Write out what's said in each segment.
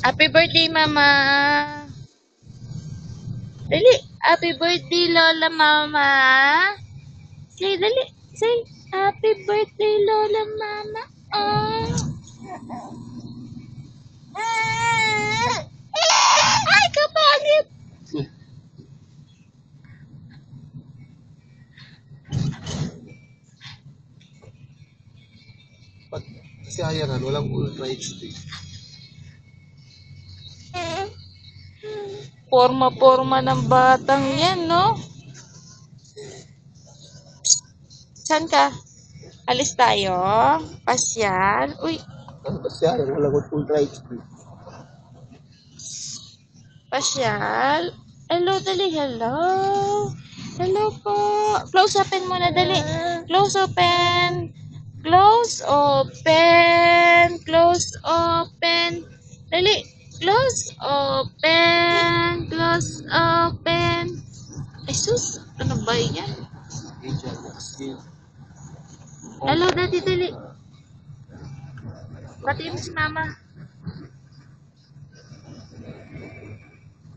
Happy birthday, Mama! Dali! Happy birthday, Lola Mama! Say, dali! Say, Happy birthday, Lola Mama! Oh! Ay, kapangit! Kasi ayan, walang Ultra HD. Porma-porma ng batang yan, no? Saan ka? Alis tayo? Pasyal? Uy, Kasi ayan, walang Ultra HD. pasyal? Hello, dali, hello. Hello po. Close open muna, dali. Close open. Close open. Close open. Dali. Close open. Close open. Ay, sus. Ano ba yan? Hello, daddy, dali. Batiin mo si mama.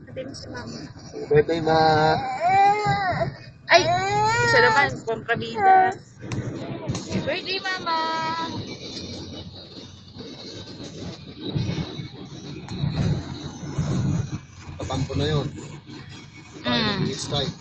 Batiin mo si mama. Birthday, ma! Ay! Isa naman, kontrabida. Happy birthday, mama! Tatampo na yun. Mm. Strike.